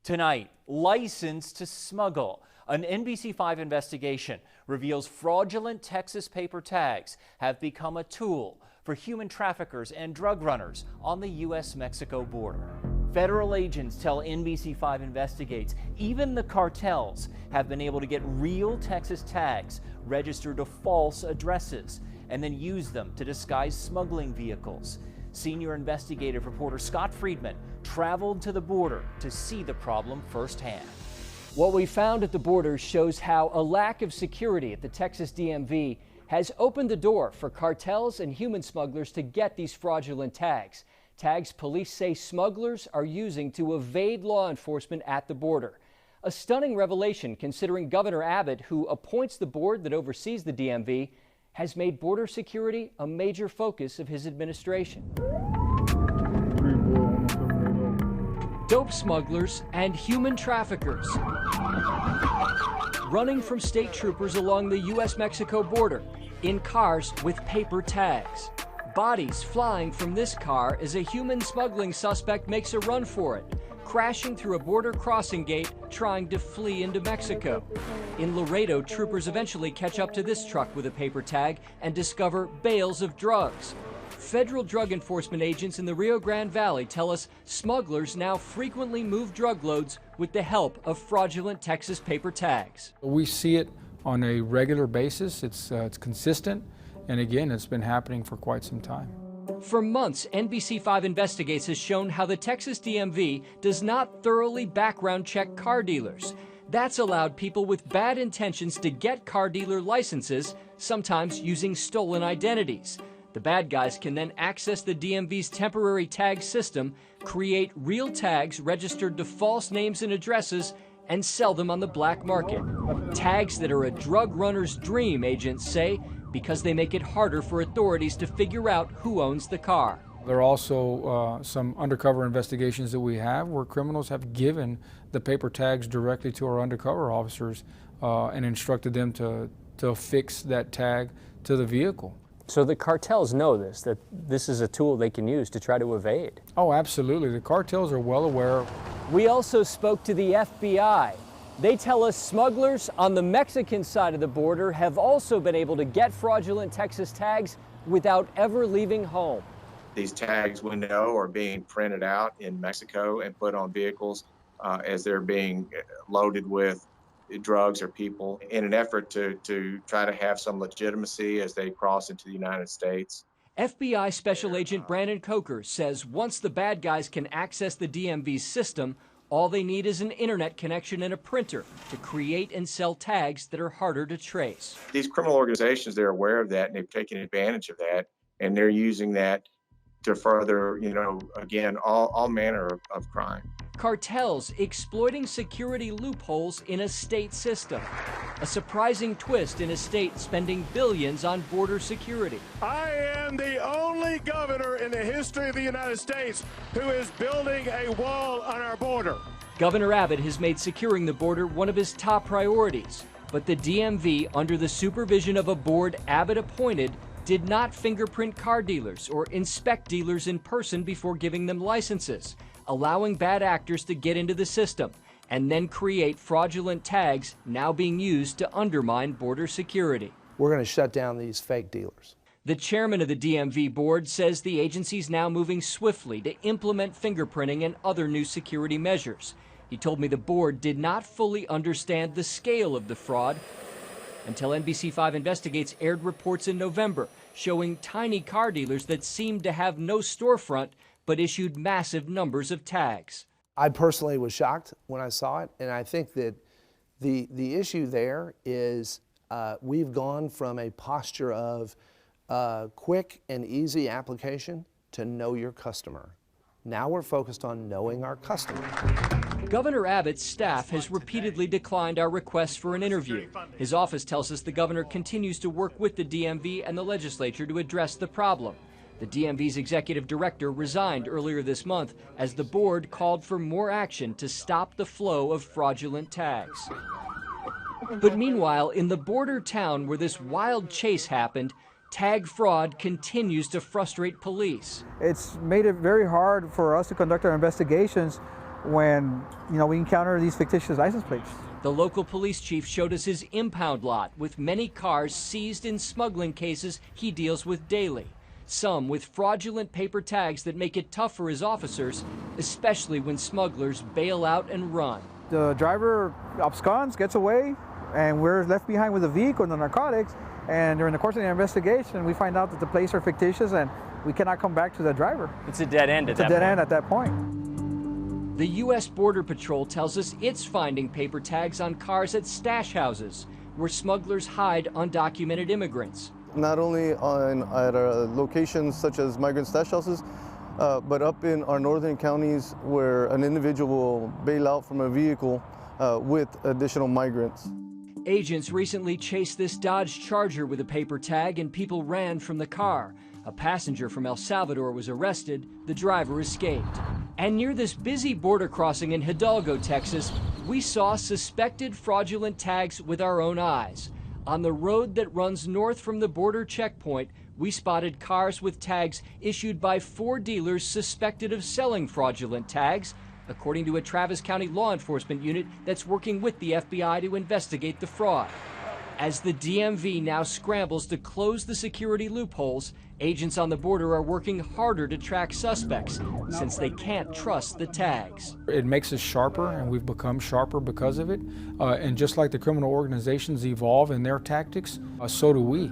Tonight, license to smuggle. An NBC5 investigation reveals fraudulent Texas paper tags have become a tool for human traffickers and drug runners on the U.S.-Mexico border. Federal agents tell NBC5 Investigates even the cartels have been able to get real Texas tags registered to false addresses and then use them to disguise smuggling vehicles. Senior investigative reporter Scott Friedman traveled to the border to see the problem firsthand. What we found at the border shows how a lack of security at the Texas DMV has opened the door for cartels and human smugglers to get these fraudulent tags. Tags police say smugglers are using to evade law enforcement at the border. A stunning revelation considering Governor Abbott, who appoints the board that oversees the DMV, has made border security a major focus of his administration. Dope smugglers and human traffickers running from state troopers along the U.S.-Mexico border in cars with paper tags. Bodies flying from this car as a human smuggling suspect makes a run for it, crashing through a border crossing gate trying to flee into Mexico. In Laredo, troopers eventually catch up to this truck with a paper tag and discover bales of drugs. Federal drug enforcement agents in the Rio Grande Valley tell us smugglers now frequently move drug loads with the help of fraudulent Texas paper tags. We see it on a regular basis. It's consistent, and again, it's been happening for quite some time. For months, NBC5 Investigates has shown how the Texas DMV does not thoroughly background check car dealers. That's allowed people with bad intentions to get car dealer licenses, sometimes using stolen identities. The bad guys can then access the DMV's temporary tag system, create real tags registered to false names and addresses, and sell them on the black market. Tags that are a drug runner's dream, agents say, because they make it harder for authorities to figure out who owns the car. There are also some undercover investigations that we have where criminals have given the paper tags directly to our undercover officers and instructed them to affix that tag to the vehicle. So the cartels know this, that this is a tool they can use to try to evade? Oh, absolutely. The cartels are well aware. We also spoke to the FBI. They tell us smugglers on the Mexican side of the border have also been able to get fraudulent Texas tags without ever leaving home. These tags, we know, are being printed out in Mexico and put on vehicles as they're being loaded with drugs or people in an effort to try to have some legitimacy as they cross into the United States. FBI Special Agent Brandon Coker says once the bad guys can access the DMV's system, all they need is an internet connection and a printer to create and sell tags that are harder to trace. These criminal organizations, they're aware of that and they've taken advantage of that, and they're using that to further, again, all manner of crime. Cartels exploiting security loopholes in a state system. A surprising twist in a state spending billions on border security. I am the only governor in the history of the United States who is building a wall on our border. Governor Abbott has made securing the border one of his top priorities, but the DMV, under the supervision of a board Abbott appointed, did not fingerprint car dealers or inspect dealers in person before giving them licenses, allowing bad actors to get into the system and then create fraudulent tags now being used to undermine border security. We're going to shut down these fake dealers. The chairman of the DMV board says the agency's now moving swiftly to implement fingerprinting and other new security measures. He told me the board did not fully understand the scale of the fraud until NBC5 Investigates aired reports in November showing tiny car dealers that seemed to have no storefront but issued massive numbers of tags. I personally was shocked when I saw it, and I think that the issue there is we've gone from a posture of quick and easy application to know your customer. Now we're focused on knowing our customer. Governor Abbott's staff has repeatedly declined our requests for an interview. His office tells us the governor continues to work with the DMV and the legislature to address the problem. The DMV's executive director resigned earlier this month as the board called for more action to stop the flow of fraudulent tags. But meanwhile, in the border town where this wild chase happened, tag fraud continues to frustrate police. It's made it very hard for us to conduct our investigations when we encounter these fictitious license plates. The local police chief showed us his impound lot with many cars seized in smuggling cases he deals with daily. Some with fraudulent paper tags that make it tough for his officers, especially when smugglers bail out and run. The driver absconds, gets away, and we're left behind with a vehicle and the narcotics. And during the course of the investigation, we find out that the plates are fictitious and we cannot come back to the driver. It's a dead end at that point. It's a dead end at that point. The U.S. Border Patrol tells us it's finding paper tags on cars at stash houses, where smugglers hide undocumented immigrants. Not only at locations such as migrant stash houses, but up in our northern counties where an individual will bail out from a vehicle with additional migrants. Agents recently chased this Dodge Charger with a paper tag and people ran from the car. A passenger from El Salvador was arrested. The driver escaped. And near this busy border crossing in Hidalgo, Texas, we saw suspected fraudulent tags with our own eyes. On the road that runs north from the border checkpoint, we spotted cars with tags issued by 4 dealers suspected of selling fraudulent tags, according to a Travis County law enforcement unit that's working with the FBI to investigate the fraud. As the DMV now scrambles to close the security loopholes, agents on the border are working harder to track suspects since they can't trust the tags. It makes us sharper, and we've become sharper because of it. And just like the criminal organizations evolve in their tactics, so do we.